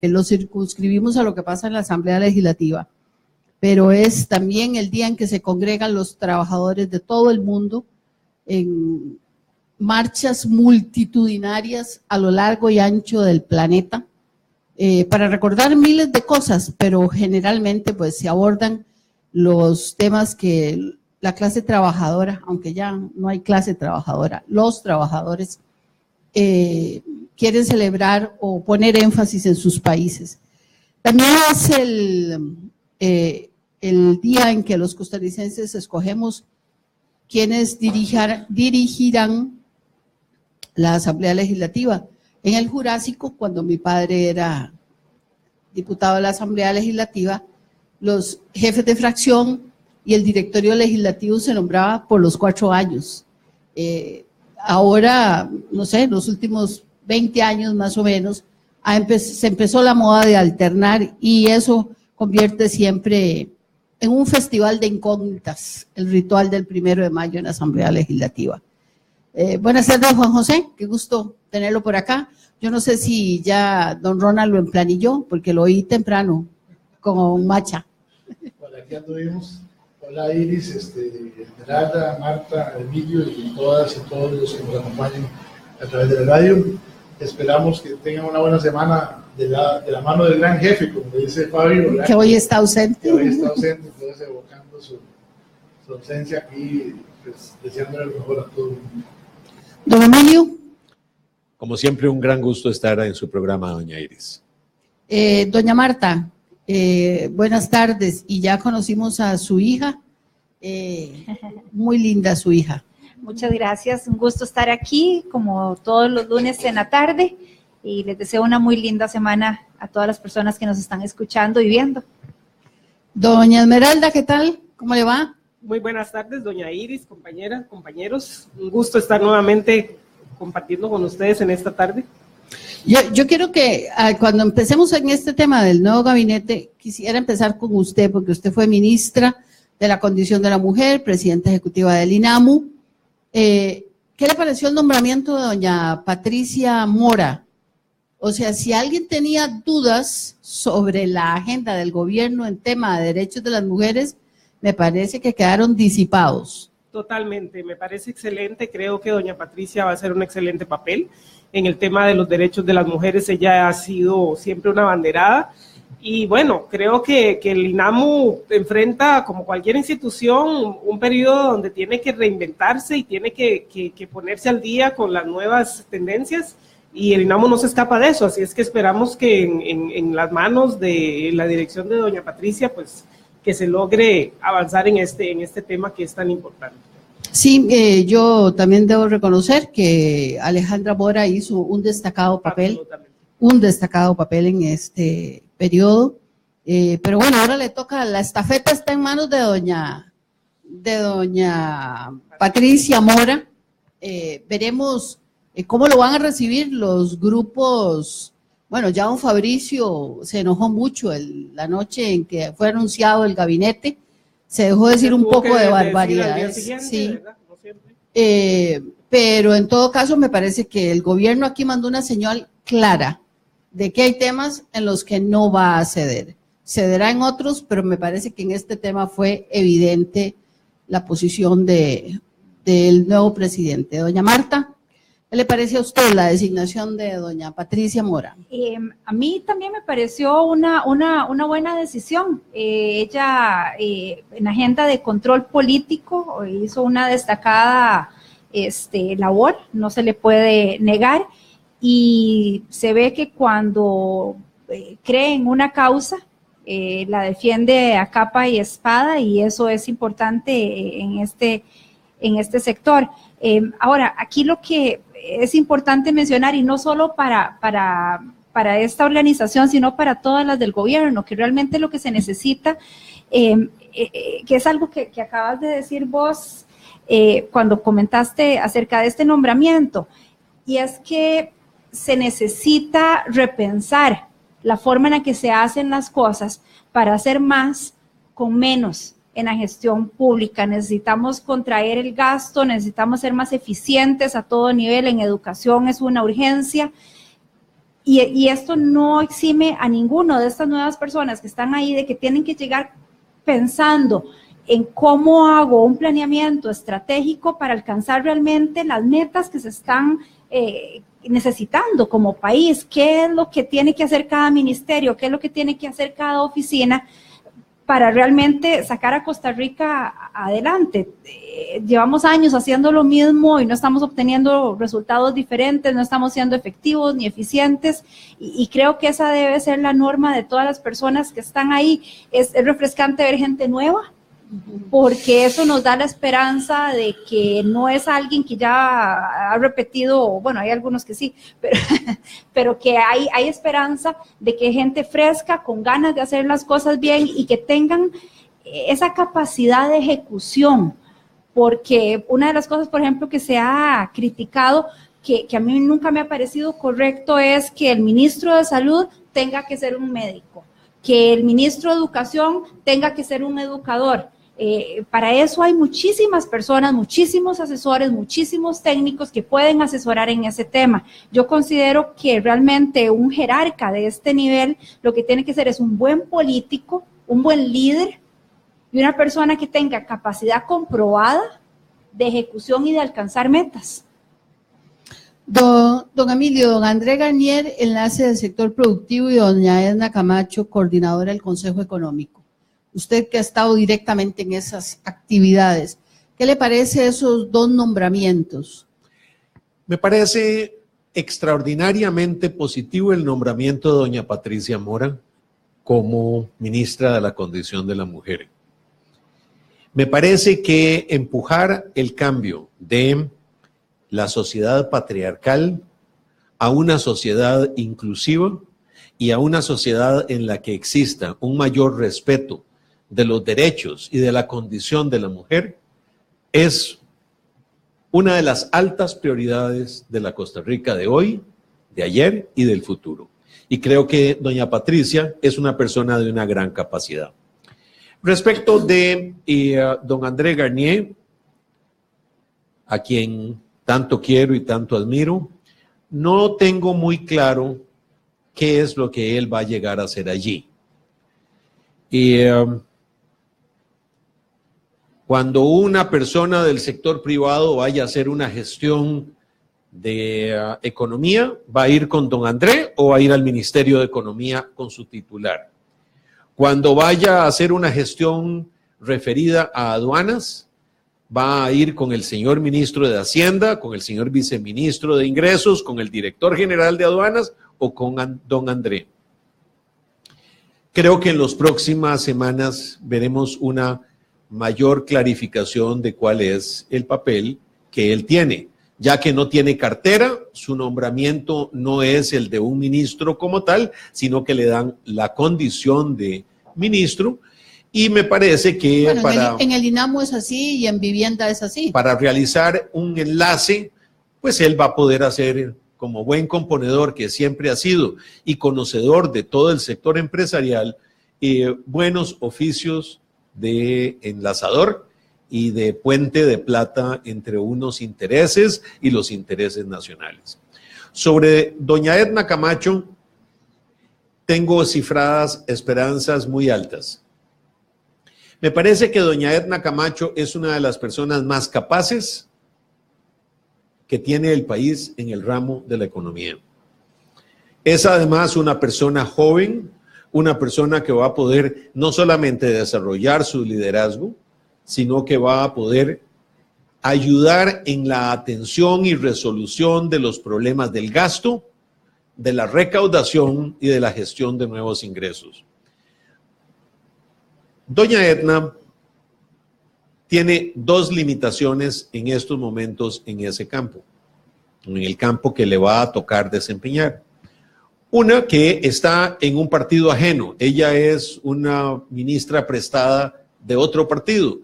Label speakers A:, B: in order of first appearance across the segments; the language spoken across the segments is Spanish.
A: lo circunscribimos a lo que pasa en la Asamblea Legislativa, pero es también el día en que se congregan los trabajadores de todo el mundo en marchas multitudinarias a lo largo y ancho del planeta para recordar miles de cosas, pero generalmente pues se abordan los temas que la clase trabajadora, aunque ya no hay clase trabajadora, los trabajadores quieren celebrar o poner énfasis en sus países. También es el día en que los costarricenses escogemos quienes dirigirán la Asamblea Legislativa. En el Jurásico, cuando mi padre era diputado de la Asamblea Legislativa, los jefes de fracción y el directorio legislativo se nombraba por los 4 años. Ahora, no sé, en los últimos 20 años más o menos, se empezó la moda de alternar y eso convierte siempre en un festival de incógnitas, el ritual del 1 de mayo en la Asamblea Legislativa. Buenas tardes, Juan José, qué gusto tenerlo por acá. Yo no sé si ya don Ronald lo emplanilló, porque lo oí temprano, con Macha.
B: Bueno, aquí anduvimos. Hola Iris, Esmeralda, Marta, Emilio y todas y todos los que nos acompañan a través de la radio. Esperamos que tengan una buena semana de la mano del gran jefe, como dice Fabio, ¿verdad?
A: Que hoy está ausente.
B: Que hoy está ausente, entonces evocando su ausencia aquí, pues deseándole lo mejor a todo el mundo.
A: Don Emilio.
C: Como siempre, un gran gusto estar en su programa, doña Iris.
A: Doña Marta, buenas tardes. Y ya conocimos a su hija, muy linda su hija.
D: Muchas gracias, un gusto estar aquí como todos los lunes en la tarde y les deseo una muy linda semana a todas las personas que nos están escuchando y viendo.
A: Doña Esmeralda, ¿qué tal? ¿Cómo le va?
E: Muy buenas tardes, doña Iris, compañeras, compañeros. Un gusto estar nuevamente compartiendo con ustedes en esta tarde.
A: Yo quiero que cuando empecemos en este tema del nuevo gabinete, quisiera empezar con usted, porque usted fue ministra de la Condición de la Mujer, presidenta ejecutiva del INAMU. ¿Qué le pareció el nombramiento de doña Patricia Mora? O sea, si alguien tenía dudas sobre la agenda del gobierno en tema de derechos de las mujeres, me parece que quedaron disipados.
E: Totalmente, me parece excelente. Creo que doña Patricia va a hacer un excelente papel en el tema de los derechos de las mujeres. Ella ha sido siempre una abanderada. Y bueno, creo que el INAMU enfrenta, como cualquier institución, un periodo donde tiene que reinventarse y tiene que ponerse al día con las nuevas tendencias, y el INAMU no se escapa de eso, así es que esperamos que en las manos de la dirección de doña Patricia, pues que se logre avanzar en este tema que es tan importante.
A: Sí, yo también debo reconocer que Alejandra Mora hizo un destacado papel en este periodo, pero bueno, ahora le toca, la estafeta está en manos de doña Patricia Mora. Veremos cómo lo van a recibir los grupos. Bueno, ya don Fabricio se enojó mucho la noche en que fue anunciado el gabinete, se dejó decir un poco de barbaridades, sí. Pero en todo caso me parece que el gobierno aquí mandó una señal clara de que hay temas en los que no va a ceder. Cederá en otros, pero me parece que en este tema fue evidente la posición del nuevo presidente. Doña Marta, ¿qué le parece a usted la designación de doña Patricia Mora?
D: A mí también me pareció una buena decisión. Ella en agenda de control político hizo una destacada labor, no se le puede negar, y se ve que cuando cree en una causa, la defiende a capa y espada, y eso es importante en este sector. Ahora, aquí lo que es importante mencionar, y no solo para esta organización, sino para todas las del gobierno, que realmente lo que se necesita, que es algo que acabas de decir vos cuando comentaste acerca de este nombramiento, y es que se necesita repensar la forma en la que se hacen las cosas para hacer más con menos en la gestión pública. Necesitamos contraer el gasto, necesitamos ser más eficientes a todo nivel. En educación es una urgencia, Y esto no exime a ninguno de estas nuevas personas que están ahí de que tienen que llegar pensando en cómo hago un planeamiento estratégico para alcanzar realmente las metas que se están necesitando como país, qué es lo que tiene que hacer cada ministerio, qué es lo que tiene que hacer cada oficina para realmente sacar a Costa Rica adelante. Llevamos años haciendo lo mismo y no estamos obteniendo resultados diferentes, no estamos siendo efectivos ni eficientes, y creo que esa debe ser la norma de todas las personas que están ahí. Es refrescante ver gente nueva, porque eso nos da la esperanza de que no es alguien que ya ha repetido, bueno, hay algunos que sí, pero que hay esperanza de que gente fresca, con ganas de hacer las cosas bien y que tengan esa capacidad de ejecución, porque una de las cosas, por ejemplo, que se ha criticado, que a mí nunca me ha parecido correcto, es que el ministro de Salud tenga que ser un médico, que el ministro de Educación tenga que ser un educador. Para eso hay muchísimas personas, muchísimos asesores, muchísimos técnicos que pueden asesorar en ese tema. Yo considero que realmente un jerarca de este nivel lo que tiene que ser es un buen político, un buen líder y una persona que tenga capacidad comprobada de ejecución y de alcanzar metas.
A: Don Emilio, don André Garnier, enlace del sector productivo, y doña Edna Camacho, coordinadora del Consejo Económico. Usted que ha estado directamente en esas actividades, ¿qué le parece esos dos nombramientos?
C: Me parece extraordinariamente positivo el nombramiento de doña Patricia Mora como ministra de la Condición de la Mujer. Me parece que empujar el cambio de la sociedad patriarcal a una sociedad inclusiva y a una sociedad en la que exista un mayor respeto de los derechos y de la condición de la mujer es una de las altas prioridades de la Costa Rica de hoy, de ayer y del futuro. Y creo que doña Patricia es una persona de una gran capacidad. Respecto de don André Garnier, a quien tanto quiero y tanto admiro, no tengo muy claro qué es lo que él va a llegar a hacer allí. Cuando una persona del sector privado vaya a hacer una gestión de economía, ¿va a ir con don André o va a ir al Ministerio de Economía con su titular? Cuando vaya a hacer una gestión referida a aduanas, ¿va a ir con el señor ministro de Hacienda, con el señor viceministro de Ingresos, con el director general de aduanas o con don André? Creo que en las próximas semanas veremos una mayor clarificación de cuál es el papel que él tiene, ya que no tiene cartera, su nombramiento no es el de un ministro como tal, sino que le dan la condición de ministro, y me parece que
A: en el INAMO es así y en vivienda es así. Para
C: realizar un enlace, pues él va a poder hacer, como buen componedor que siempre ha sido y conocedor de todo el sector empresarial, buenos oficios de enlazador y de puente de plata entre unos intereses y los intereses nacionales. Sobre doña Edna Camacho, tengo cifradas esperanzas muy altas. Me parece que doña Edna Camacho es una de las personas más capaces que tiene el país en el ramo de la economía. Es además una persona joven, una persona que va a poder no solamente desarrollar su liderazgo, sino que va a poder ayudar en la atención y resolución de los problemas del gasto, de la recaudación y de la gestión de nuevos ingresos. Doña Edna tiene dos limitaciones en estos momentos en ese campo, en el campo que le va a tocar desempeñar. Una, que está en un partido ajeno. Ella es una ministra prestada de otro partido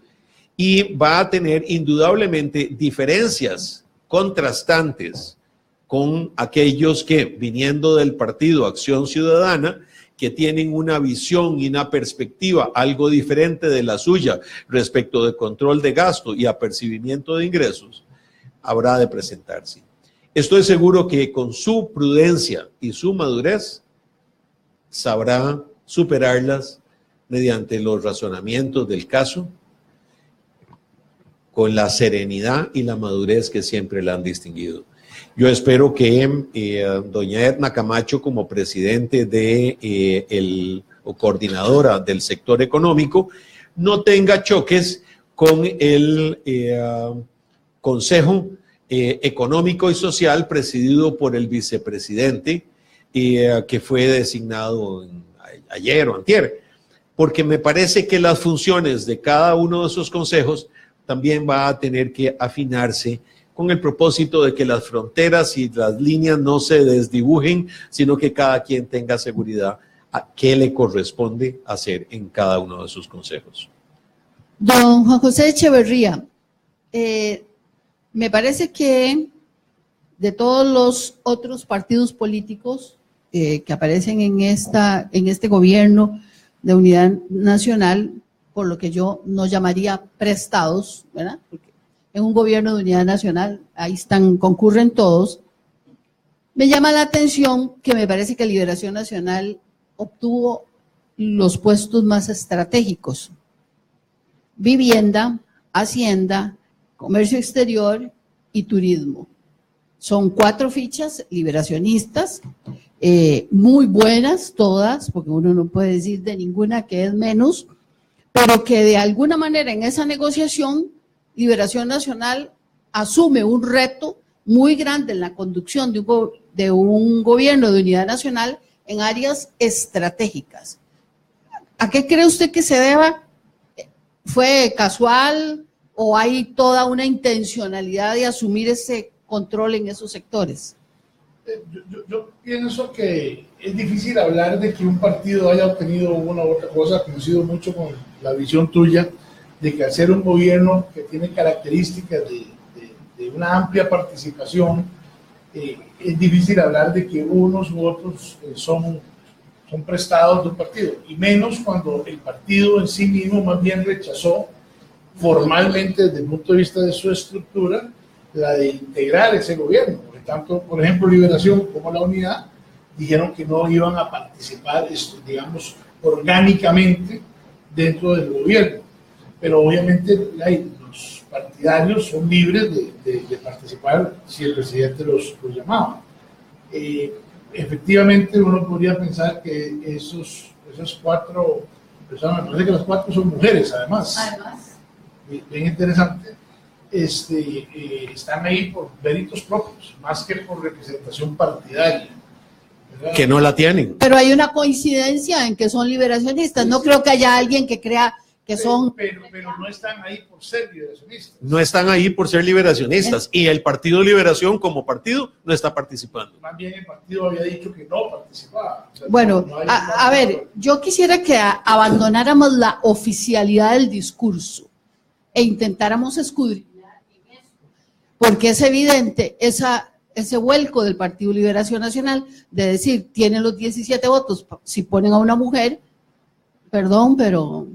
C: y va a tener indudablemente diferencias contrastantes con aquellos que, viniendo del partido Acción Ciudadana, que tienen una visión y una perspectiva algo diferente de la suya respecto de control de gasto y apercibimiento de ingresos, habrá de presentarse. Estoy seguro que con su prudencia y su madurez sabrá superarlas mediante los razonamientos del caso, con la serenidad y la madurez que siempre la han distinguido. Yo espero que doña Edna Camacho, como presidente o coordinadora del sector económico, no tenga choques con el Consejo Económico y Social presidido por el vicepresidente que fue designado ayer o antier, porque me parece que las funciones de cada uno de esos consejos también va a tener que afinarse con el propósito de que las fronteras y las líneas no se desdibujen, sino que cada quien tenga seguridad a qué le corresponde hacer en cada uno de sus consejos.
A: Don Juan José Echeverría, me parece que de todos los otros partidos políticos que aparecen en este gobierno de unidad nacional, por lo que yo no llamaría prestados, ¿verdad? Porque en un gobierno de unidad nacional, ahí concurren todos. Me llama la atención que me parece que Liberación Nacional obtuvo los puestos más estratégicos: vivienda, hacienda, comercio exterior y turismo. Son 4 fichas liberacionistas, muy buenas todas, porque uno no puede decir de ninguna que es menos, pero que de alguna manera en esa negociación Liberación Nacional asume un reto muy grande en la conducción de un gobierno de unidad nacional en áreas estratégicas. ¿A qué cree usted que se deba? ¿Fue casual o hay toda una intencionalidad de asumir ese control en esos sectores?
B: Yo pienso que es difícil hablar de que un partido haya obtenido una u otra cosa. Coincido mucho con la visión tuya de que al ser un gobierno que tiene características de una amplia participación, es difícil hablar de que unos u otros son prestados de un partido, y menos cuando el partido en sí mismo más bien rechazó formalmente desde el punto de vista de su estructura la de integrar ese gobierno. Tanto, por ejemplo, Liberación como la Unidad dijeron que no iban a participar, digamos, orgánicamente dentro del gobierno. Pero obviamente los partidarios son libres de participar si el presidente los llamaba. Efectivamente, uno podría pensar que esas 4 personas, me parece que las 4 son mujeres, además. Bien interesante. Están ahí por méritos propios, más que por representación partidaria, ¿verdad?
C: Que no la tienen.
A: Pero hay una coincidencia en que son liberacionistas. No creo que haya alguien que crea que son...
B: Pero no están ahí por ser liberacionistas.
C: No están ahí por ser liberacionistas. Y el Partido Liberación como partido no está participando.
B: Más bien el partido había dicho que no participaba. O sea,
A: bueno, a ver, yo quisiera que abandonáramos la oficialidad del discurso e intentáramos escudriñar en esto, porque es evidente ese vuelco del Partido Liberación Nacional de decir, tienen los 17 votos, si ponen a una mujer, perdón, pero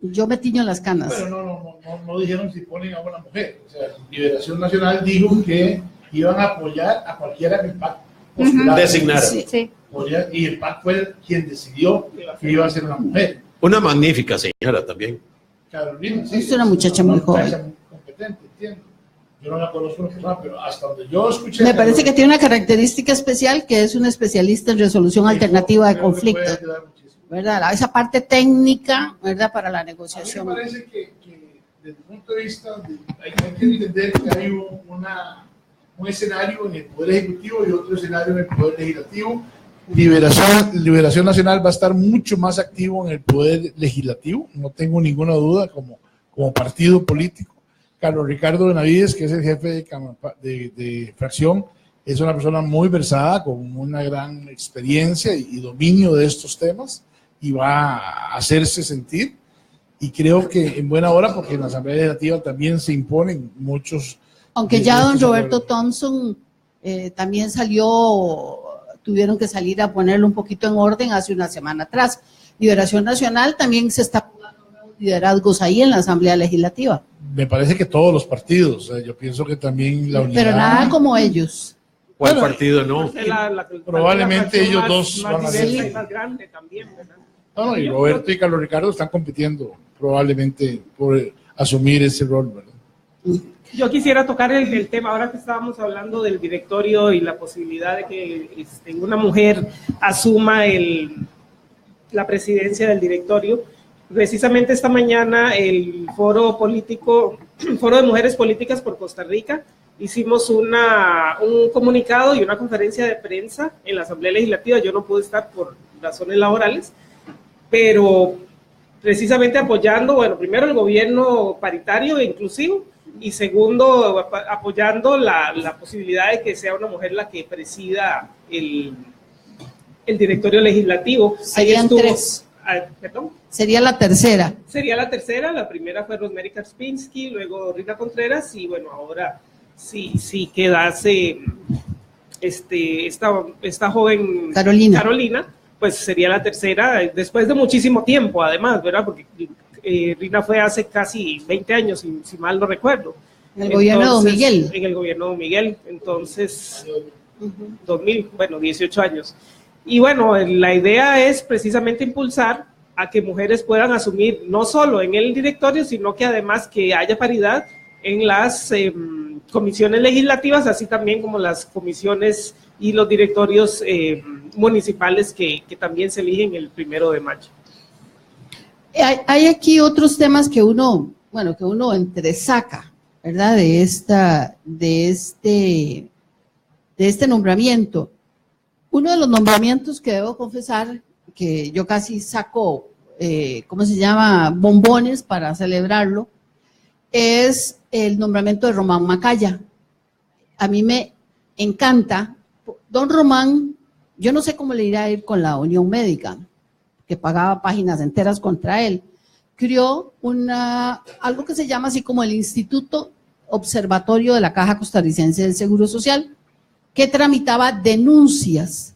A: yo me tiño las canas.
B: Pero no dijeron si ponen a una mujer. O sea, Liberación Nacional dijo que iban a apoyar a cualquiera que el PAC postulara.
C: Designara.
D: Sí.
B: Y el PAC fue quien decidió que iba a ser una mujer.
C: Una magnífica señora también.
B: Carolina, sí.
A: Es una muchacha muy joven.
B: Muy competente, entiendo. Yo no la conozco en persona, pero hasta donde yo escuché...
A: Me parece que tiene una característica especial, que es una especialista en resolución alternativa de conflictos, ¿verdad? Esa parte técnica, ¿verdad? Para la negociación.
B: A mí me parece que desde el punto de vista, hay que entender que hay un escenario en el Poder Ejecutivo y otro escenario en el Poder Legislativo. Liberación Nacional va a estar mucho más activo en el Poder Legislativo, no tengo ninguna duda, como partido político. Carlos Ricardo Benavides, que es el jefe de fracción, es una persona muy versada, con una gran experiencia y dominio de estos temas, y va a hacerse sentir, y creo que en buena hora, porque en la Asamblea Legislativa también se imponen muchos...
A: Aunque ya don Roberto Thompson también tuvieron que salir a ponerlo un poquito en orden hace una semana atrás. Liberación Nacional también se está jugando nuevos liderazgos ahí en la Asamblea Legislativa.
B: Me parece que todos los partidos, yo pienso que también la Unidad...
A: Pero nada como ellos.
C: ¿Cuál
B: Bueno,
C: partido no?
B: Probablemente ellos dos
E: más
B: van a
E: diversa
B: ser.
E: y más grande también, ¿verdad?
B: No, y Roberto y Carlos Ricardo están compitiendo probablemente por asumir ese rol, ¿verdad?
E: Yo quisiera tocar el tema, ahora que estábamos hablando del directorio y la posibilidad de que una mujer asuma la presidencia del directorio. Precisamente esta mañana el Foro de Mujeres Políticas por Costa Rica, hicimos un comunicado y una conferencia de prensa en la Asamblea Legislativa. Yo no pude estar por razones laborales, pero precisamente apoyando, bueno, primero el gobierno paritario e inclusivo, y segundo, apoyando la posibilidad de que sea una mujer la que presida el directorio legislativo.
A: Serían tres.
E: Perdón.
A: Sería la tercera.
E: Sería la tercera, la primera fue Rosemary Karpinski, luego Rita Contreras, y bueno, ahora sí quedase esta joven Carolina, pues sería la tercera, después de muchísimo tiempo además, ¿verdad? Porque Rina fue hace casi 20 años, si mal no recuerdo.
A: En el gobierno de Don Miguel.
E: En el gobierno de Don Miguel, entonces, 2000, bueno, 18 años. Y bueno, la idea es precisamente impulsar a que mujeres puedan asumir, no solo en el directorio, sino que además que haya paridad en las comisiones legislativas, así también como las comisiones y los directorios municipales que también se eligen el 1 de mayo.
A: Hay aquí otros temas que uno entresaca, ¿verdad? De este nombramiento. Uno de los nombramientos que debo confesar que yo casi saco, bombones para celebrarlo, es el nombramiento de Román Macaya. A mí me encanta. Don Román, yo no sé cómo le irá a ir con la Unión Médica, que pagaba páginas enteras contra él. Creó algo que se llama así como el Instituto Observatorio de la Caja Costarricense del Seguro Social, que tramitaba denuncias,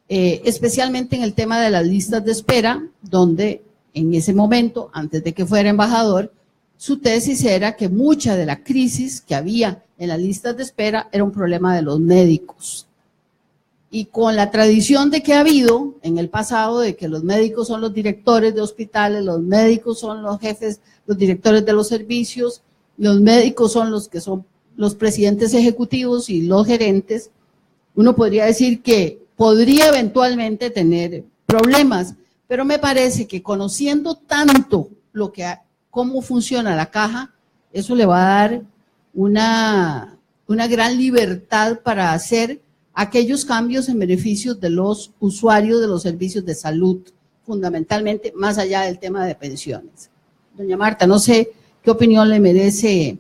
A: especialmente en el tema de las listas de espera, donde en ese momento, antes de que fuera embajador, su tesis era que mucha de la crisis que había en las listas de espera era un problema de los médicos. Y con la tradición de que ha habido en el pasado de que los médicos son los directores de hospitales, los médicos son los jefes, los directores de los servicios, los médicos son los que son los presidentes ejecutivos y los gerentes, uno podría decir que podría eventualmente tener problemas, pero me parece que conociendo tanto cómo funciona la caja, eso le va a dar una gran libertad para hacer aquellos cambios en beneficio de los usuarios de los servicios de salud, fundamentalmente más allá del tema de pensiones. Doña Marta, no sé qué opinión le merece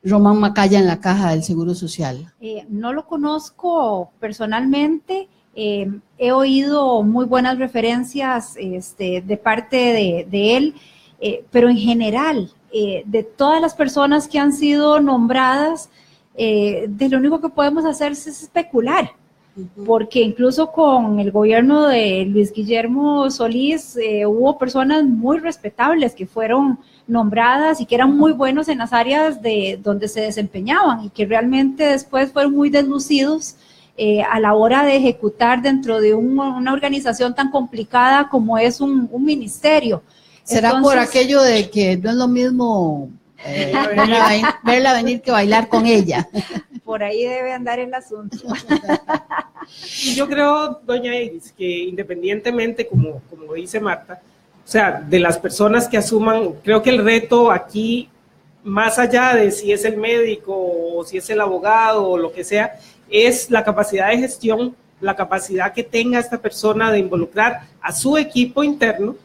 A: Román Macaya en la Caja del Seguro Social.
D: No lo conozco personalmente, he oído muy buenas referencias de parte de él, pero en general, de todas las personas que han sido nombradas, de lo único que podemos hacer es especular, porque incluso con el gobierno de Luis Guillermo Solís hubo personas muy respetables que fueron nombradas y que eran muy buenos en las áreas donde se desempeñaban y que realmente después fueron muy deslucidos a la hora de ejecutar dentro de una organización tan complicada como es un ministerio.
A: ¿Será entonces, por aquello de que no es lo mismo verla venir que bailar con ella?
D: Por ahí debe andar el asunto.
E: Y yo creo, doña Iris, que independientemente, como dice Marta, o sea, de las personas que asuman, creo que el reto aquí, más allá de si es el médico o si es el abogado o lo que sea, es la capacidad de gestión, la capacidad que tenga esta persona de involucrar a su equipo interno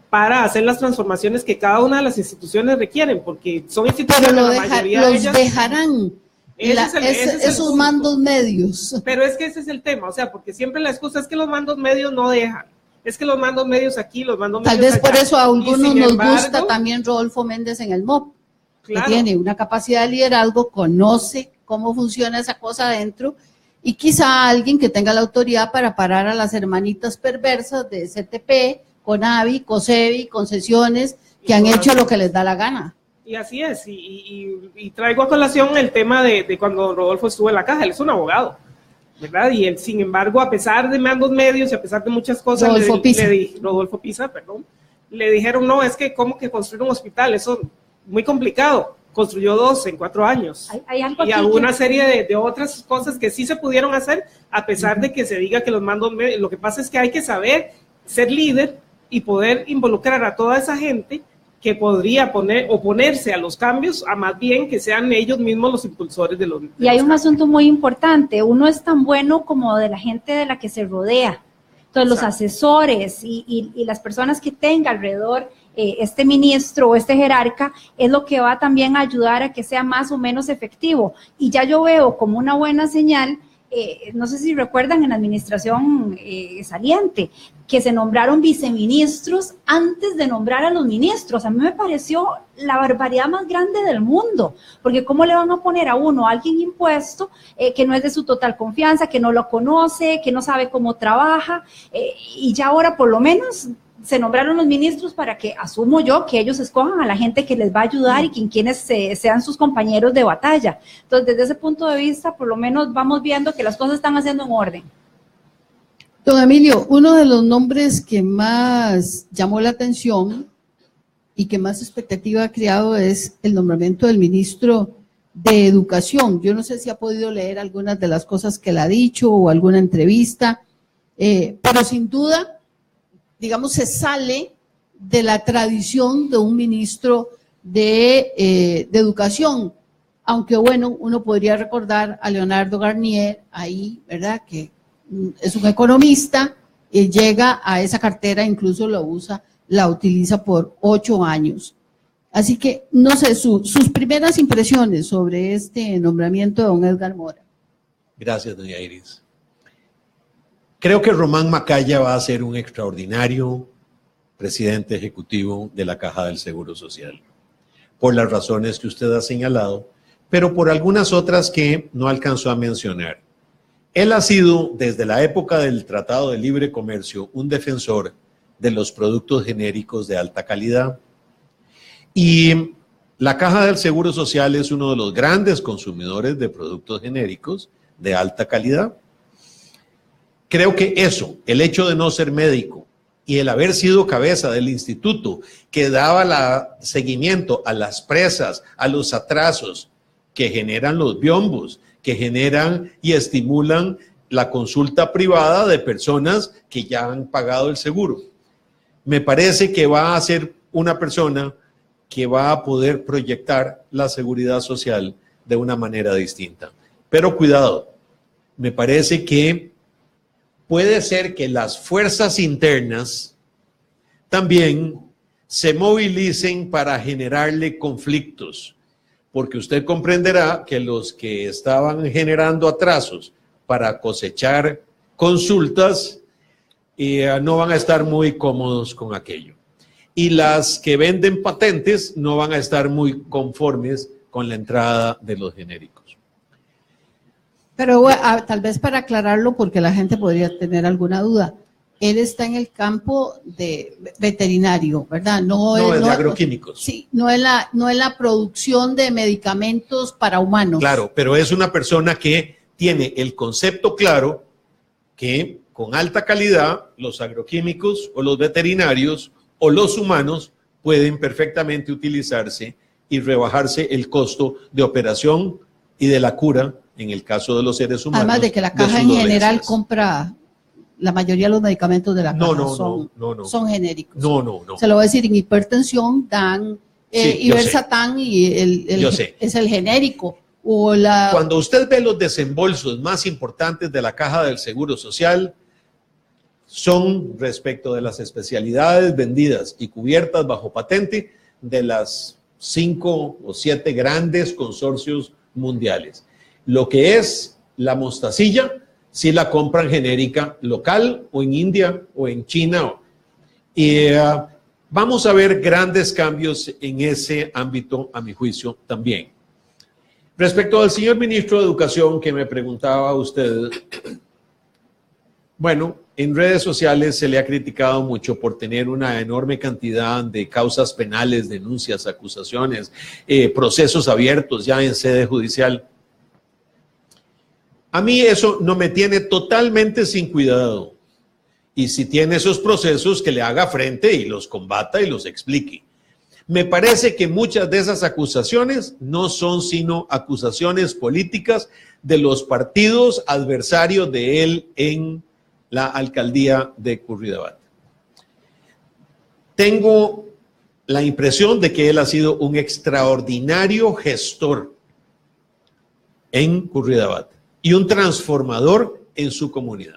E: para hacer las transformaciones que cada una de las instituciones requieren, porque son instituciones,
A: pero
E: la mayoría de ellas
A: dejarán esos mandos medios.
E: Pero es que ese es el tema, o sea, porque siempre la excusa es que los mandos medios no dejan, es que los mandos medios aquí, los mandos medios
A: tal vez
E: allá.
A: Por eso a algunos nos gusta también Rodolfo Méndez en el MOP, claro, que tiene una capacidad de liderazgo, conoce cómo funciona esa cosa adentro, y quizá alguien que tenga la autoridad para parar a las hermanitas perversas de CTP, CONAVI, COSEBI, concesiones, que han hecho lo que les da la gana.
E: Y así es, y traigo a colación el tema de cuando Rodolfo estuvo en la caja, él es un abogado, ¿verdad? Y él, sin embargo, a pesar de mandos medios y a pesar de muchas cosas, Rodolfo Pisa, perdón, le dijeron, no, es que ¿cómo que construir un hospital? Eso es muy complicado. Construyó 2 en 4 años. Y hubo una serie de otras cosas que sí se pudieron hacer, a pesar de que se diga que los mandos medios, lo que pasa es que hay que saber ser líder y poder involucrar a toda esa gente que podría oponerse a los cambios, a más bien que sean ellos mismos los impulsores de los cambios.
D: Y hay un asunto muy importante, uno es tan bueno como de la gente de la que se rodea. Entonces, los asesores y las personas que tenga alrededor este ministro o este jerarca es lo que va también a ayudar a que sea más o menos efectivo. Y ya yo veo como una buena señal, no sé si recuerdan en la administración saliente, que se nombraron viceministros antes de nombrar a los ministros. A mí me pareció la barbaridad más grande del mundo, porque ¿cómo le van a poner a uno, a alguien impuesto, que no es de su total confianza, que no lo conoce, que no sabe cómo trabaja, y ya ahora por lo menos se nombraron los ministros para que, asumo yo, que ellos escojan a la gente que les va a ayudar y quienes sean sus compañeros de batalla. Entonces, desde ese punto de vista, por lo menos vamos viendo que las cosas están haciendo en orden.
A: Don Emilio, uno de los nombres que más llamó la atención y que más expectativa ha creado es el nombramiento del ministro de Educación. Yo no sé si ha podido leer algunas de las cosas que él ha dicho o alguna entrevista, pero sin duda, digamos, se sale de la tradición de un ministro de Educación, aunque bueno, uno podría recordar a Leonardo Garnier ahí, ¿verdad?, que es un economista, llega a esa cartera, incluso la utiliza por 8 años. Así que, no sé, sus primeras impresiones sobre este nombramiento de don Edgar Mora.
C: Gracias, doña Iris. Creo que Román Macaya va a ser un extraordinario presidente ejecutivo de la Caja del Seguro Social, por las razones que usted ha señalado, pero por algunas otras que no alcanzó a mencionar. Él ha sido, desde la época del Tratado de Libre Comercio, un defensor de los productos genéricos de alta calidad. Y la Caja del Seguro Social es uno de los grandes consumidores de productos genéricos de alta calidad. Creo que eso, el hecho de no ser médico y el haber sido cabeza del instituto que daba seguimiento a las presas, a los atrasos que generan los biombos, que generan y estimulan la consulta privada de personas que ya han pagado el seguro. Me parece que va a ser una persona que va a poder proyectar la seguridad social de una manera distinta. Pero cuidado, me parece que puede ser que las fuerzas internas también se movilicen para generarle conflictos, porque usted comprenderá que los que estaban generando atrasos para cosechar consultas no van a estar muy cómodos con aquello. Y las que venden patentes no van a estar muy conformes con la entrada de los genéricos.
A: Pero tal vez para aclararlo, porque la gente podría tener alguna duda, él está en el campo de veterinario, ¿verdad? No es
C: de agroquímicos.
A: Sí, no es la producción de medicamentos para humanos.
C: Claro, pero es una persona que tiene el concepto claro que con alta calidad los agroquímicos o los veterinarios o los humanos pueden perfectamente utilizarse y rebajarse el costo de operación y de la cura en el caso de los seres humanos.
A: Además de que la caja en general compra la mayoría de los medicamentos de la caja son genéricos.
C: No.
A: Se lo voy a decir, en hipertensión dan Iversatán y es el genérico.
C: Cuando usted ve los desembolsos más importantes de la Caja del Seguro Social, son respecto de las especialidades vendidas y cubiertas bajo patente de las 5 o 7 grandes consorcios mundiales. Lo que es la mostacilla, si la compran genérica local o en India o en China. Y vamos a ver grandes cambios en ese ámbito, a mi juicio, también. Respecto al señor ministro de Educación que me preguntaba usted, bueno, en redes sociales se le ha criticado mucho por tener una enorme cantidad de causas penales, denuncias, acusaciones, procesos abiertos ya en sede judicial. A mí eso no me tiene totalmente sin cuidado. Y si tiene esos procesos, que le haga frente y los combata y los explique. Me parece que muchas de esas acusaciones no son sino acusaciones políticas de los partidos adversarios de él en la alcaldía de Curridabat. Tengo la impresión de que él ha sido un extraordinario gestor en Curridabat y un transformador en su comunidad.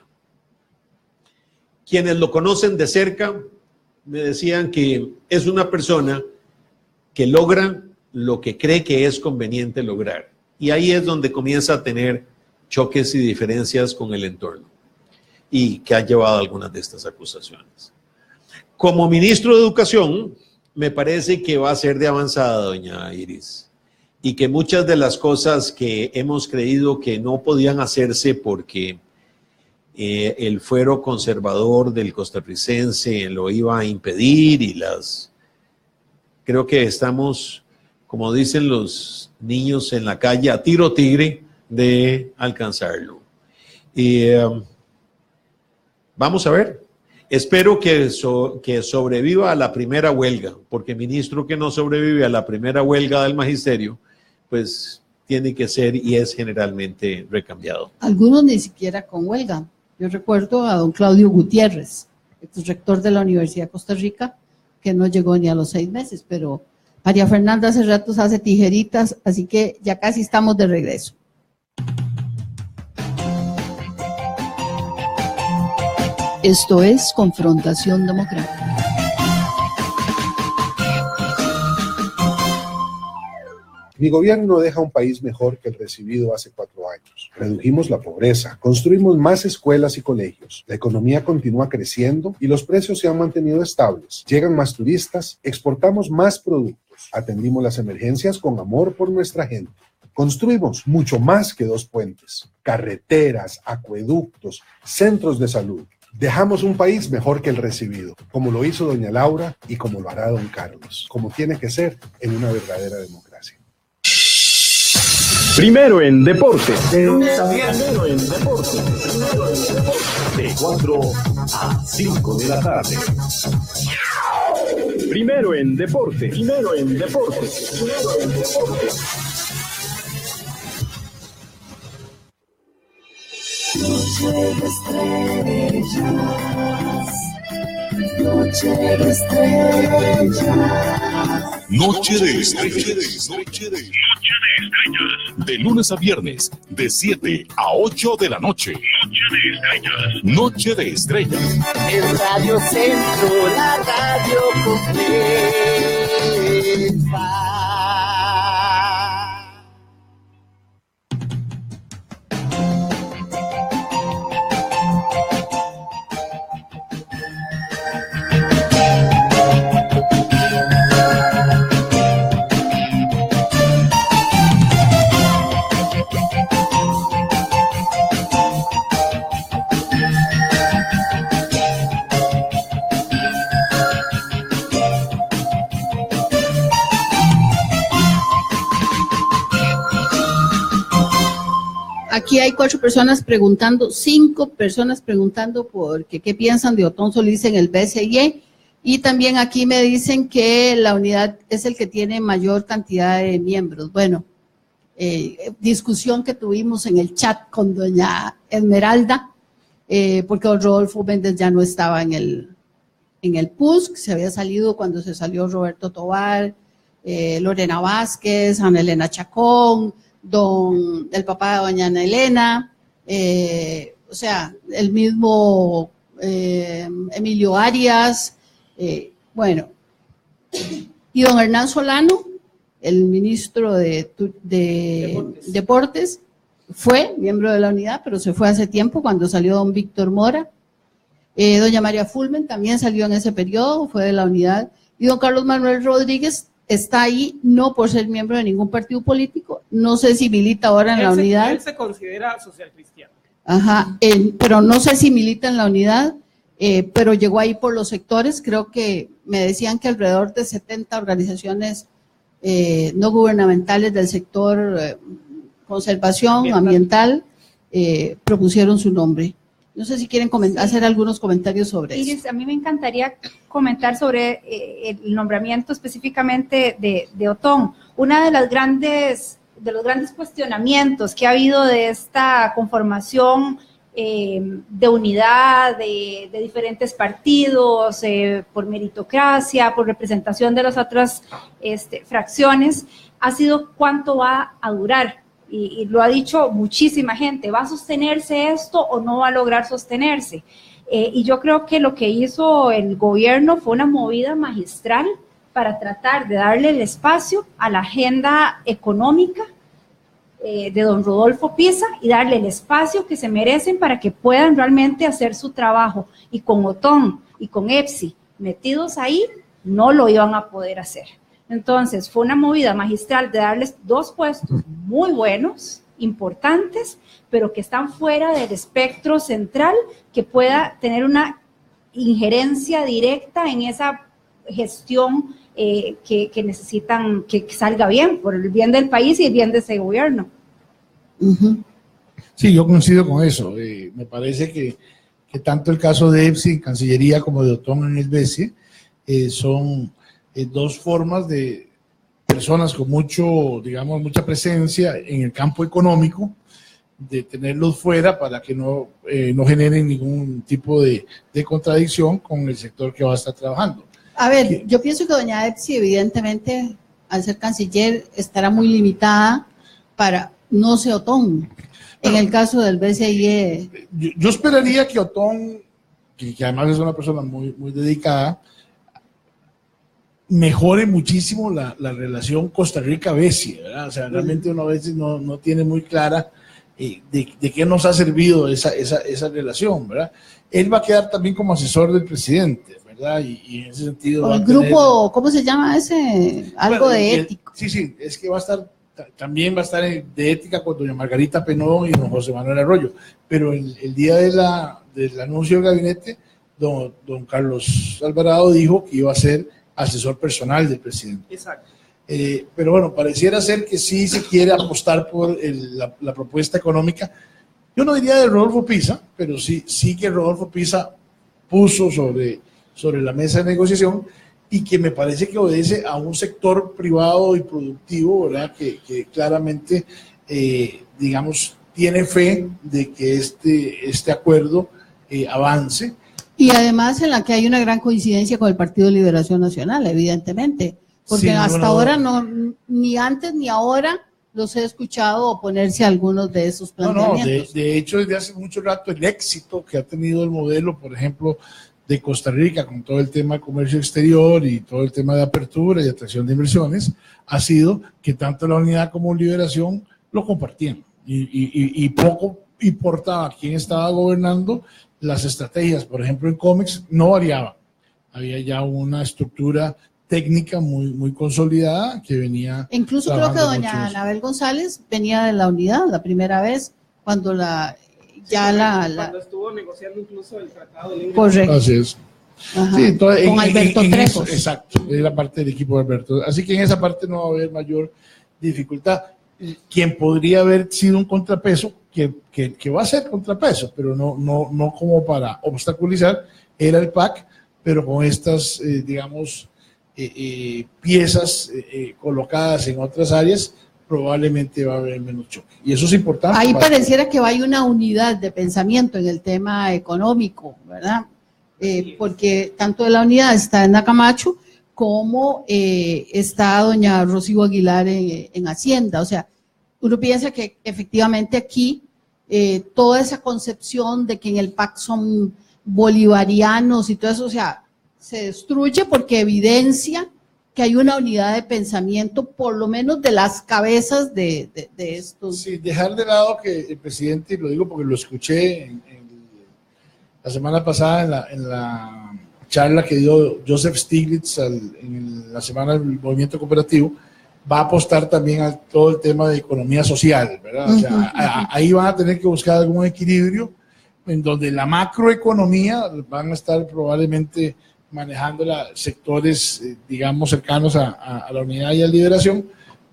C: Quienes lo conocen de cerca me decían que es una persona que logra lo que cree que es conveniente lograr. Y ahí es donde comienza a tener choques y diferencias con el entorno y que ha llevado algunas de estas acusaciones. Como ministro de Educación, me parece que va a ser de avanzada, doña Iris, y que muchas de las cosas que hemos creído que no podían hacerse porque el fuero conservador del costarricense lo iba a impedir y creo que estamos, como dicen los niños en la calle, a tiro tigre de alcanzarlo. Y vamos a ver. Espero que sobreviva a la primera huelga, porque ministro que no sobrevive a la primera huelga del magisterio, pues tiene que ser y es generalmente recambiado.
A: Algunos ni siquiera con huelga. Yo recuerdo a don Claudio Gutiérrez, exrector de la Universidad de Costa Rica, que no llegó ni a los 6 meses, pero María Fernanda hace ratos hace tijeritas, así que ya casi estamos de regreso. Esto es Confrontación Democrática.
F: Mi gobierno deja un país mejor que el recibido hace 4 años. Redujimos la pobreza, construimos más escuelas y colegios, la economía continúa creciendo y los precios se han mantenido estables. Llegan más turistas, exportamos más productos, atendimos las emergencias con amor por nuestra gente. Construimos mucho más que 2 puentes, carreteras, acueductos, centros de salud. Dejamos un país mejor que el recibido, como lo hizo doña Laura y como lo hará don Carlos, como tiene que ser en una verdadera democracia.
G: Primero en deportes. De lunes a viernes. De 4 a 5 de la tarde. Primero en deportes.
H: Noche de estrellas. Noche de estrellas.
I: Noche de estrellas. De lunes a viernes, de 7 a 8 de la noche. Noche de estrellas.
H: En Radio Centro, la radio completa.
A: Aquí hay 4 personas preguntando, 5 personas preguntando porque qué piensan de Otón Solís en el BCE, y también aquí me dicen que la unidad es el que tiene mayor cantidad de miembros. Bueno, discusión que tuvimos en el chat con doña Esmeralda, porque don Rodolfo Méndez ya no estaba en el PUSC, se había salido cuando se salió Roberto Tobar, Lorena Vázquez, Ana Elena Chacón, el papá de doña Ana Elena, o sea, el mismo Emilio Arias, bueno, y don Hernán Solano, el ministro de Deportes, fue miembro de la unidad, pero se fue hace tiempo cuando salió don Víctor Mora. Doña María Fulmen también salió en ese periodo, fue de la unidad, y don Carlos Manuel Rodríguez está ahí no por ser miembro de ningún partido político, no sé si milita ahora en la unidad.
E: Él se considera social cristiano.
A: Ajá, pero no sé si milita en la unidad, pero llegó ahí por los sectores, creo que me decían que alrededor de 70 organizaciones no gubernamentales del sector conservación ambiental propusieron su nombre. No sé si quieren hacer algunos comentarios sobre
D: Iris,
A: eso.
D: a mí me encantaría comentar sobre el nombramiento específicamente de Otón. Una de los grandes cuestionamientos que ha habido de esta conformación de unidad de diferentes partidos, por meritocracia, por representación de las otras fracciones, ha sido cuánto va a durar. Y lo ha dicho muchísima gente, ¿va a sostenerse esto o no va a lograr sostenerse? Y yo creo que lo que hizo el gobierno fue una movida magistral para tratar de darle el espacio a la agenda económica de don Rodolfo Pisa y darle el espacio que se merecen para que puedan realmente hacer su trabajo. Y con Otón y con EPSI metidos ahí, no lo iban a poder hacer. Entonces, fue una movida magistral de darles 2 puestos muy buenos, importantes, pero que están fuera del espectro central, que pueda tener una injerencia directa en esa gestión que necesitan que salga bien, por el bien del país y el bien de ese gobierno.
B: Sí, yo coincido con eso. Me parece que tanto el caso de EPSI, Cancillería, como de Otón en el BESIE, son 2 formas de personas con mucha presencia en el campo económico, de tenerlos fuera para que no generen ningún tipo de contradicción con el sector que va a estar trabajando.
A: A ver, yo pienso que doña EPSI, evidentemente, al ser canciller, estará muy limitada para no ser Otón. En el caso del BCIE.
B: Yo esperaría que Otón, que además es una persona muy, muy dedicada, mejore muchísimo la relación Costa Rica-BESIE, ¿verdad? O sea, realmente uno a veces no tiene muy clara de qué nos ha servido esa relación, ¿verdad? Él va a quedar también como asesor del presidente, ¿verdad? Y en ese sentido...
A: El grupo, ¿cómo se llama ese? Algo de ético.
B: Sí, es que también va a estar de ética con doña Margarita Penó y don José Manuel Arroyo, pero el día del anuncio del gabinete, don Carlos Alvarado dijo que iba a ser asesor personal del presidente.
E: Exacto.
B: Pero bueno, pareciera ser que sí se quiere apostar por la propuesta económica. Yo no diría de Rodolfo Pisa, pero sí que Rodolfo Pisa puso sobre la mesa de negociación y que me parece que obedece a un sector privado y productivo, ¿verdad? Que claramente, digamos, tiene fe de que este acuerdo avance.
A: Y además en la que hay una gran coincidencia con el Partido de Liberación Nacional, evidentemente, porque hasta ahora ni antes ni ahora los he escuchado oponerse a algunos de esos planteamientos.
B: De hecho, desde hace mucho rato el éxito que ha tenido el modelo, por ejemplo, de Costa Rica, con todo el tema de comercio exterior y todo el tema de apertura y atracción de inversiones, ha sido que tanto la Unidad como Liberación lo compartían y poco importaba quién estaba gobernando. Las estrategias, por ejemplo, en Comex no variaban. Había ya una estructura técnica muy consolidada que venía.
A: Incluso creo que doña Anabel González venía de la unidad la primera vez cuando cuando
E: estuvo negociando incluso el tratado de libre.
A: Correcto.
B: Así es.
A: Ajá.
B: Sí, entonces,
A: con Alberto Trejos.
B: Exacto, es la parte del equipo de Alberto. Así que en esa parte no va a haber mayor dificultad. Quien podría haber sido un contrapeso, que va a ser contrapeso, pero no como para obstaculizar, era el PAC, pero con estas, digamos, piezas colocadas en otras áreas, probablemente va a haber menos choque. Y eso es importante.
A: Ahí pareciera que hay una unidad de pensamiento en el tema económico, ¿verdad? Porque tanto de la unidad está en Camacho como está doña Rocío Aguilar en Hacienda. O sea, uno piensa que efectivamente aquí toda esa concepción de que en el PAC son bolivarianos y todo eso, o sea, se destruye porque evidencia que hay una unidad de pensamiento, por lo menos de las cabezas de estos. Sí,
B: dejar de lado que el presidente, y lo digo porque lo escuché la semana pasada en la charla que dio Joseph Stiglitz en la semana del movimiento cooperativo, va a apostar también a todo el tema de economía social, ¿verdad? O sea, ahí van a tener que buscar algún equilibrio en donde la macroeconomía van a estar probablemente manejando sectores, digamos, cercanos a la unidad y a la liberación,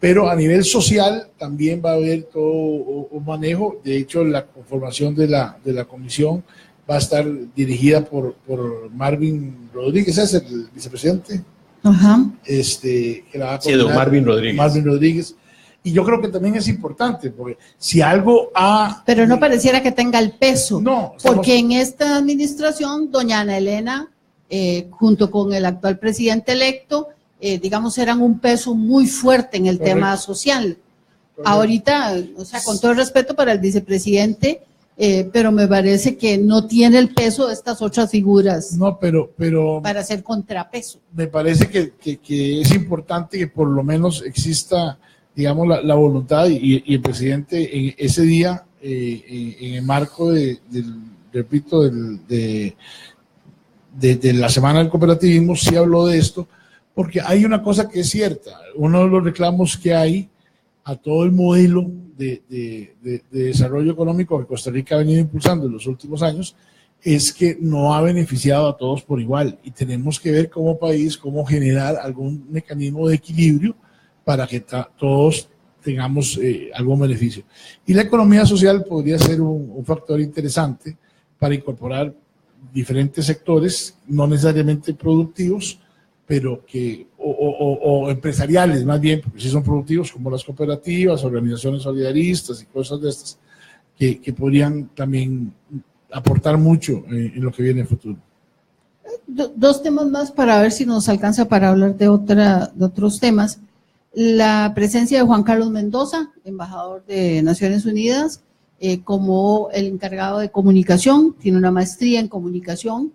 B: pero a nivel social también va a haber todo un manejo. De hecho, la conformación de la comisión va a estar dirigida por Marvin Rodríguez, es el vicepresidente.
A: Ajá.
B: Que la va a
C: Sí, don Marvin Rodríguez.
B: Marvin Rodríguez. Y yo creo que también es importante, porque si algo ha...
A: Pero no pareciera que tenga el peso.
B: No.
A: Porque en esta administración, doña Ana Elena, junto con el actual presidente electo, digamos, eran un peso muy fuerte en el tema social. Correcto. Ahorita, o sea, con todo el respeto para el vicepresidente, pero me parece que no tiene el peso de estas otras figuras.
B: No, pero
A: para hacer contrapeso.
B: Me parece que es importante que por lo menos exista, digamos, la voluntad y el presidente en ese día, en el marco de la Semana del Cooperativismo, sí habló de esto, porque hay una cosa que es cierta. Uno de los reclamos que hay a todo el modelo de desarrollo económico que Costa Rica ha venido impulsando en los últimos años es que no ha beneficiado a todos por igual, y tenemos que ver como país cómo generar algún mecanismo de equilibrio para que todos tengamos algún beneficio. Y la economía social podría ser un factor interesante para incorporar diferentes sectores, no necesariamente productivos, pero que, o empresariales más bien, porque sí son productivos, como las cooperativas, organizaciones solidaristas y cosas de estas, que podrían también aportar mucho en lo que viene en el futuro.
A: Dos temas más para ver si nos alcanza para hablar de otros temas. La presencia de Juan Carlos Mendoza, embajador de Naciones Unidas, como el encargado de comunicación, tiene una maestría en comunicación.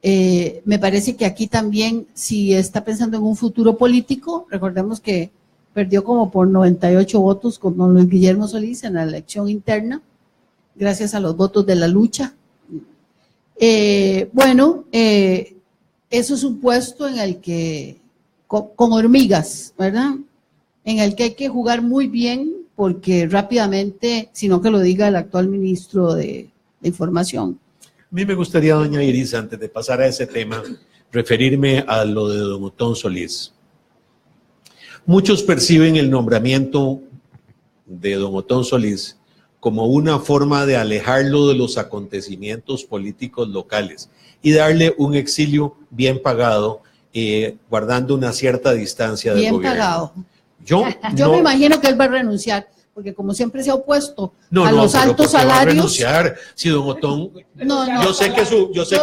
A: Me parece que aquí también, si está pensando en un futuro político, recordemos que perdió como por 98 votos con don Luis Guillermo Solís en la elección interna, gracias a los votos de la lucha. Eso es un puesto en el que, con hormigas, ¿verdad? En el que hay que jugar muy bien, porque rápidamente, sino que lo diga el actual ministro de Información.
C: A mí me gustaría, doña Iris, antes de pasar a ese tema, referirme a lo de don Otón Solís. Muchos perciben el nombramiento de don Otón Solís como una forma de alejarlo de los acontecimientos políticos locales y darle un exilio bien pagado, guardando una cierta distancia del gobierno. Bien pagado.
A: Yo me imagino que él va a renunciar, porque como siempre se ha opuesto a los altos salarios. Va a
C: renunciar. Si don Otón, yo sé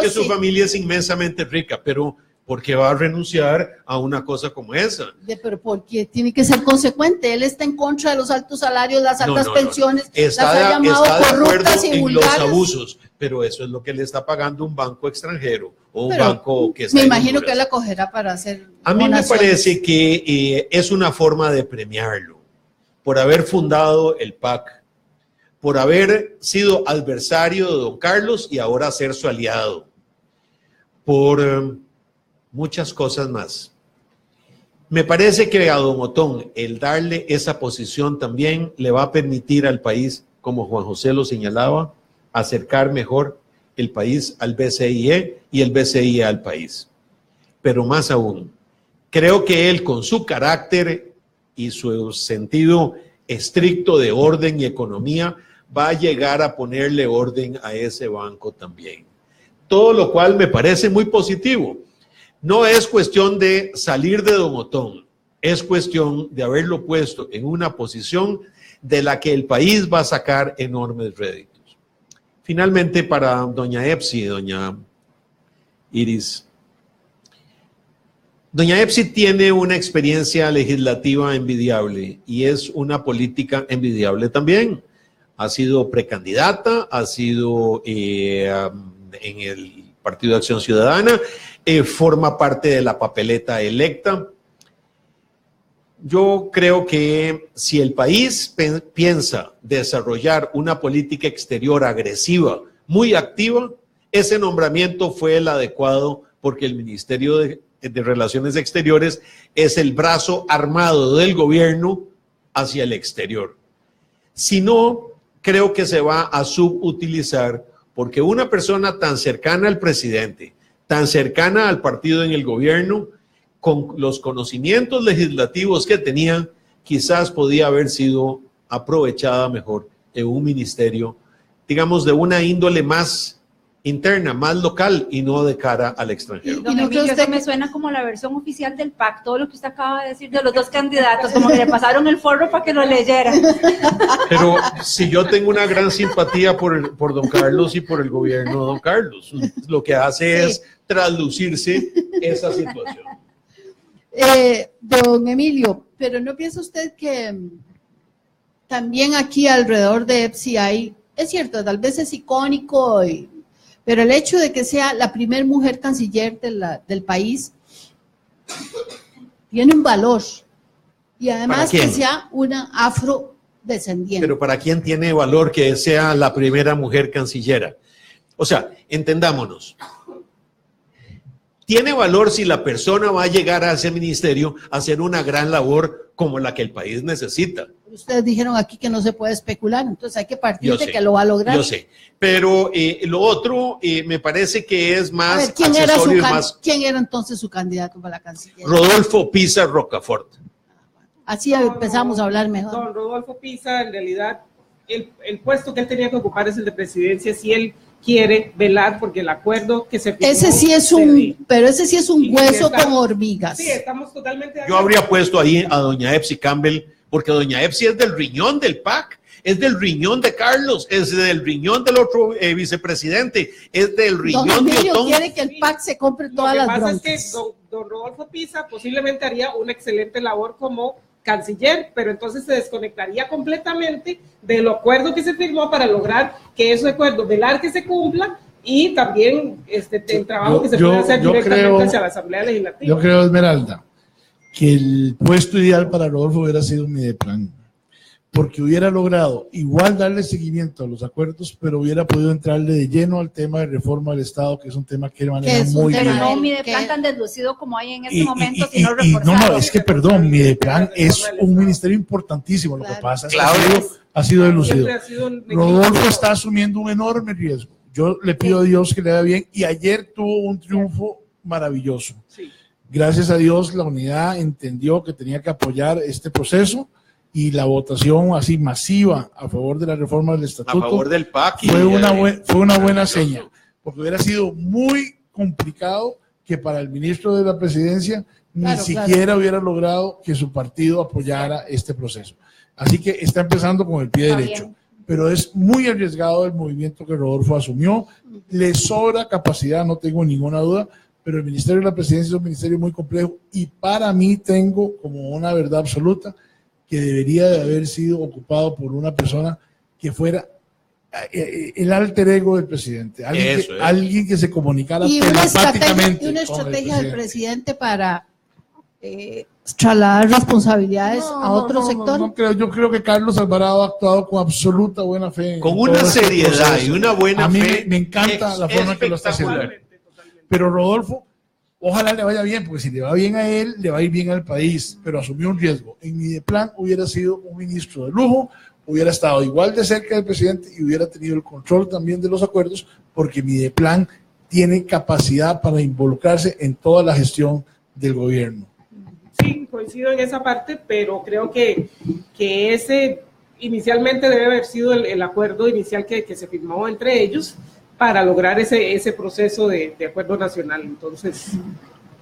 C: que su familia es inmensamente rica, pero ¿por qué va a renunciar a una cosa como esa?
A: Pero porque tiene que ser consecuente. Él está en contra de los altos salarios, las altas pensiones,
C: está de acuerdo en los abusos, pero eso es lo que le está pagando un banco extranjero o un banco que está.
A: Me imagino que él acogerá para hacer.
C: A mí me parece que es una forma de premiarlo por haber fundado el PAC, por haber sido adversario de don Carlos y ahora ser su aliado, por muchas cosas más. Me parece que a don Otón el darle esa posición también le va a permitir al país, como Juan José lo señalaba, acercar mejor el país al BCIE y el BCIE al país. Pero más aún, creo que él, con su carácter y su sentido estricto de orden y economía, va a llegar a ponerle orden a ese banco también. Todo lo cual me parece muy positivo. No es cuestión de salir de don Otón, es cuestión de haberlo puesto en una posición de la que el país va a sacar enormes réditos. Finalmente, para doña Epsi, doña Iris. Doña Epsi tiene una experiencia legislativa envidiable y es una política envidiable también. Ha sido precandidata, ha sido en el Partido de Acción Ciudadana, forma parte de la papeleta electa. Yo creo que si el país piensa desarrollar una política exterior agresiva, muy activa, ese nombramiento fue el adecuado porque el Ministerio de Relaciones Exteriores es el brazo armado del gobierno hacia el exterior. Si no, creo que se va a subutilizar porque una persona tan cercana al presidente, tan cercana al partido en el gobierno, con los conocimientos legislativos que tenía, quizás podía haber sido aprovechada mejor en un ministerio, digamos, de una índole más interna, más local y no de cara al extranjero.
D: Don Emilio, eso me suena como la versión oficial del PAC, todo lo que usted acaba de decir de los dos candidatos, como que le pasaron el forro para que lo leyera.
C: Pero si yo tengo una gran simpatía por don Carlos y por el gobierno de don Carlos, lo que hace es traslucirse esa situación.
A: Don Emilio, pero ¿no piensa usted que también aquí alrededor de EPSI hay, es cierto, tal vez es icónico, pero el hecho de que sea la primer mujer canciller del país tiene un valor, y además que sea una afrodescendiente.
C: Pero ¿para quién tiene valor que sea la primera mujer cancillera? O sea, entendámonos. Tiene valor si la persona va a llegar a ese ministerio a hacer una gran labor como la que el país necesita.
A: Ustedes dijeron aquí que no se puede especular, entonces hay que partir de que lo va a lograr.
C: Yo sé, pero lo otro me parece que es más
A: a ver, ¿quién era entonces su candidato para la Cancillería?
C: Rodolfo Pizza Rocafort.
A: Así empezamos a hablar mejor.
E: Don Rodolfo Pizza, en realidad, el puesto que él tenía que ocupar es el de presidencia, si él quiere velar porque el acuerdo que se firmó,
A: ese sí es un hueso con hormigas.
E: Sí, estamos totalmente de
C: Yo
E: acuerdo.
C: habría puesto ahí a doña Epsi Campbell, porque doña Epsi es del riñón del PAC, es del riñón de Carlos, es del riñón del otro vicepresidente, es del riñón
A: Don
C: de
A: Emilio
C: Otón.
A: quiere que el PAC se compre todas las broncas.
E: Lo que pasa es que don Rodolfo Pizza posiblemente haría una excelente labor como canciller, pero entonces se desconectaría completamente del acuerdo que se firmó para lograr que ese acuerdo, velar que se cumpla, y también el trabajo que se puede hacer directamente hacia la Asamblea Legislativa.
B: Yo creo, Esmeralda, que el puesto ideal para Rodolfo hubiera sido un Mideplan, porque hubiera logrado igual darle seguimiento a los acuerdos, pero hubiera podido entrarle de lleno al tema de reforma del Estado, que es un tema que él maneja muy bien.
D: Pero no Mideplan tan deslucido como hay en este momento, sino reforzado.
B: No, es que perdón, Mideplan es un ministerio importantísimo, lo que pasa es que ha sido delucido. Rodolfo está asumiendo un enorme riesgo. Yo le pido a Dios que le haga bien, y ayer tuvo un triunfo maravilloso.
E: Sí.
B: Gracias a Dios, la unidad entendió que tenía que apoyar este proceso, y la votación así masiva a favor de la reforma del estatuto
C: A favor del PAC.
B: fue una buena señal, porque hubiera sido muy complicado que para el ministro de la presidencia ni siquiera hubiera logrado que su partido apoyara este proceso. Así que está empezando con el pie derecho. Pero es muy arriesgado el movimiento que Rodolfo asumió. Le sobra capacidad, no tengo ninguna duda, pero el Ministerio de la Presidencia es un ministerio muy complejo, y para mí tengo como una verdad absoluta que debería de haber sido ocupado por una persona que fuera el alter ego del presidente, alguien que se comunicara telepáticamente.
A: Y una estrategia del presidente para trasladar responsabilidades a otro sector.
B: No creo. Yo creo que Carlos Alvarado ha actuado con absoluta buena fe.
C: Con una seriedad y una buena fe.
B: A mí me encanta la forma en que lo está haciendo. Pero Rodolfo, ojalá le vaya bien, porque si le va bien a él, le va a ir bien al país, pero asumió un riesgo. En Mideplan hubiera sido un ministro de lujo, hubiera estado igual de cerca del presidente y hubiera tenido el control también de los acuerdos, porque Mideplan tiene capacidad para involucrarse en toda la gestión del gobierno.
E: Sí, coincido en esa parte, pero creo que ese inicialmente debe haber sido el acuerdo inicial que se firmó entre ellos para lograr ese proceso de acuerdo nacional. Entonces,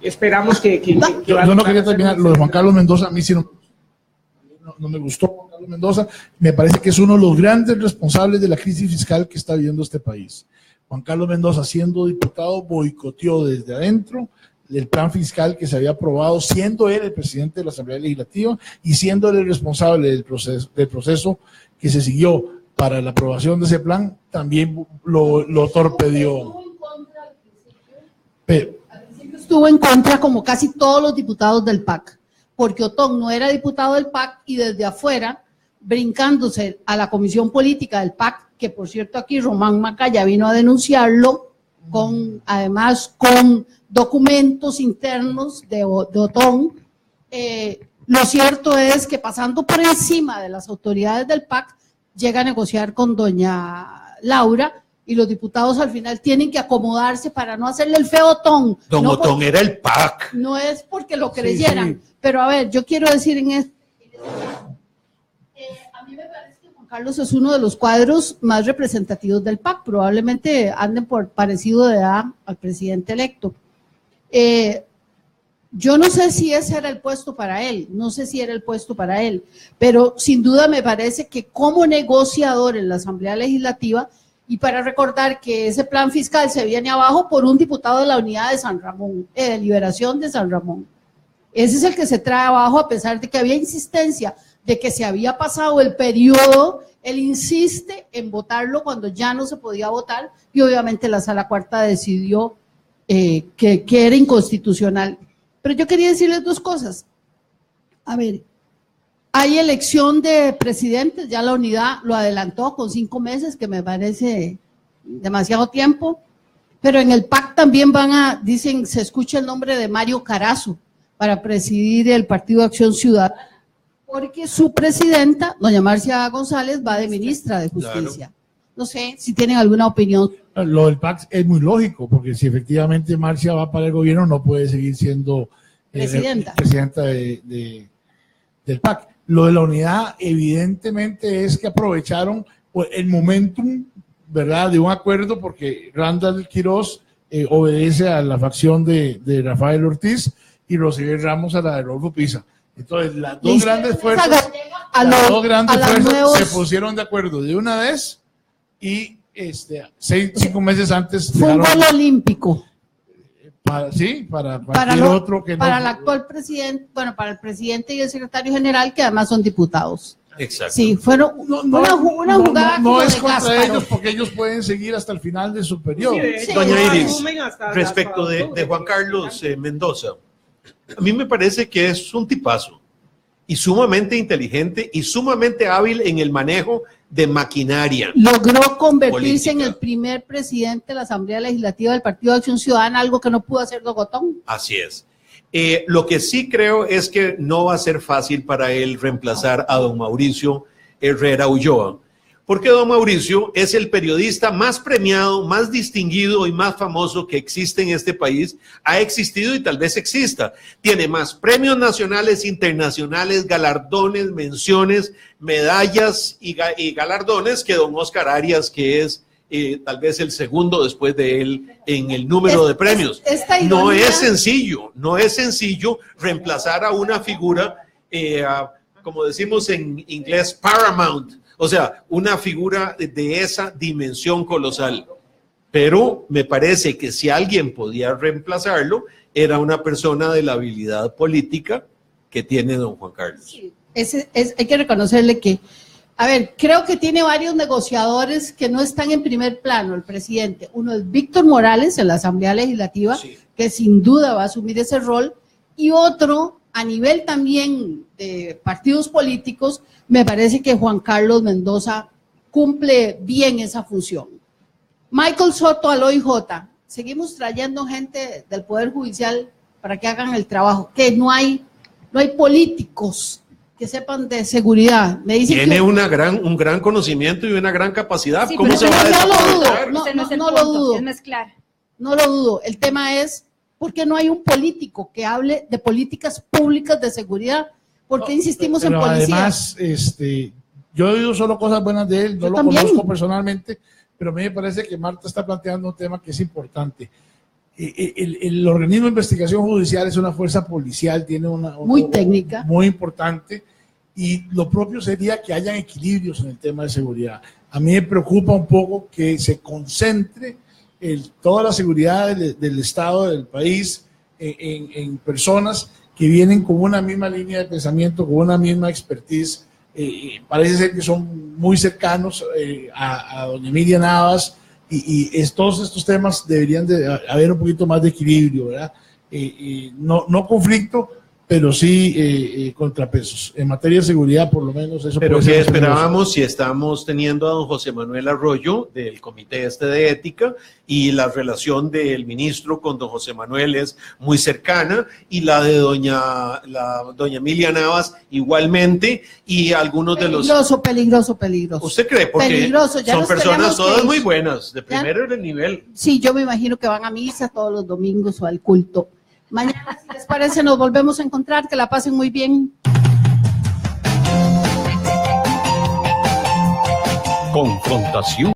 E: esperamos que
B: yo no quería terminar. Lo de Juan Carlos Mendoza, a mí sí no me gustó. Juan Carlos Mendoza me parece que es uno de los grandes responsables de la crisis fiscal que está viviendo este país. Juan Carlos Mendoza, siendo diputado, boicoteó desde adentro el plan fiscal que se había aprobado, siendo él el presidente de la Asamblea Legislativa y siendo él el responsable del proceso que se siguió para la aprobación de ese plan, también lo torpedió.
A: Estuvo en contra, como casi todos los diputados del PAC, porque Otón no era diputado del PAC, y desde afuera, brincándose a la comisión política del PAC, que por cierto aquí Román Macaya vino a denunciarlo, además con documentos internos de Otón. Lo cierto es que, pasando por encima de las autoridades del PAC, llega a negociar con doña Laura, y los diputados al final tienen que acomodarse para no hacerle el feo Otón.
C: Don Otón era el PAC.
A: No es porque lo creyeran, pero a ver, yo quiero decir en Carlos es uno de los cuadros más representativos del PAC, probablemente anden por parecido de edad al presidente electo. Yo no sé si ese era el puesto para él, pero sin duda me parece que como negociador en la Asamblea Legislativa, y para recordar que ese plan fiscal se viene abajo por un diputado de la unidad de San Ramón, de Liberación de San Ramón. Ese es el que se trae abajo, a pesar de que había insistencia de que se había pasado el periodo, él insiste en votarlo cuando ya no se podía votar, y obviamente la Sala Cuarta decidió que era inconstitucional. Pero yo quería decirles dos cosas. A ver, hay elección de presidentes, ya la unidad lo adelantó con 5 meses, que me parece demasiado tiempo, pero en el PAC también dicen, se escucha el nombre de Mario Carazo para presidir el Partido Acción Ciudadana, porque su presidenta, doña Marcia González, va de ministra de Justicia. Claro. No sé si tienen alguna opinión.
B: Lo del PAC es muy lógico, porque si efectivamente Marcia va para el gobierno, no puede seguir siendo presidenta del PAC. Lo de la unidad, evidentemente, es que aprovecharon el momentum, ¿verdad?, de un acuerdo, porque Randall Quiroz obedece a la facción de Rafael Ortiz y Rosibel Ramos a la de Rodolfo Pisa. Entonces, las dos grandes fuerzas se pusieron de acuerdo de una vez y 5 meses antes
A: fútbol olímpico
B: para el
A: actual presidente, bueno, para el presidente y el secretario general, que además son diputados.
C: Exacto.
A: Sí, fueron una jugada
B: no es contra ellos, porque ellos pueden seguir hasta el final de su periodo.
C: Sí, doña Iris, respecto de Juan Carlos Mendoza, a mí me parece que es un tipazo y sumamente inteligente y sumamente hábil en el manejo de maquinaria.
A: Logró convertirse
C: política.
A: En el primer presidente de la Asamblea Legislativa del Partido de Acción Ciudadana, algo que no pudo hacer Dogotón.
C: Así es. Lo que sí creo es que no va a ser fácil para él reemplazar a don Mauricio Herrera Ulloa, porque don Mauricio es el periodista más premiado, más distinguido y más famoso que existe en este país, ha existido y tal vez exista. Tiene más premios nacionales, internacionales, galardones, menciones, medallas y galardones que don Oscar Arias, que es tal vez el segundo después de él en el número de premios. No es sencillo reemplazar a una figura, como decimos en inglés, paramount. O sea, una figura de esa dimensión colosal. Pero me parece que si alguien podía reemplazarlo, era una persona de la habilidad política que tiene don Juan Carlos.
A: Sí, hay que reconocerle que, a ver, creo que tiene varios negociadores que no están en primer plano, el presidente. Uno es Víctor Morales en la Asamblea Legislativa, sí, que sin duda va a asumir ese rol, y otro a nivel también de partidos políticos. Me parece que Juan Carlos Mendoza cumple bien esa función. Michael Soto al OIJ, seguimos trayendo gente del Poder Judicial para que hagan el trabajo, que no hay políticos que sepan de seguridad. Me dicen
C: tiene
A: que
C: un gran conocimiento y una gran capacidad.
D: Sí,
C: ¿Cómo se va a desarrollar?
A: No lo dudo. El tema es, ¿por qué no hay un político que hable de políticas públicas de seguridad? ¿Por qué insistimos en policía?
B: Además, yo he oído solo cosas buenas de él, no lo conozco personalmente, pero a mí me parece que Marta está planteando un tema que es importante. El organismo de investigación judicial es una fuerza policial, tiene una
A: muy técnica,
B: muy importante, y lo propio sería que hayan equilibrios en el tema de seguridad. A mí me preocupa un poco que se concentre toda la seguridad del Estado, del país, en personas que vienen con una misma línea de pensamiento, con una misma expertise. Parece ser que son muy cercanos a doña Emilia Navas, y todos estos temas deberían de haber un poquito más de equilibrio, ¿verdad? No conflicto, pero sí contrapesos. En materia de seguridad, por lo menos, eso.
C: Pero ¿qué esperábamos si estamos teniendo a don José Manuel Arroyo del Comité de Ética, y la relación del ministro con don José Manuel es muy cercana, y la de doña Emilia Navas igualmente, y algunos de los...
A: Peligroso.
C: ¿Usted cree? Porque son personas todas muy buenas, de primero nivel.
A: Sí, yo me imagino que van a misa todos los domingos o al culto. Mañana, si les parece, nos volvemos a encontrar. Que la pasen muy bien.
I: Confrontación.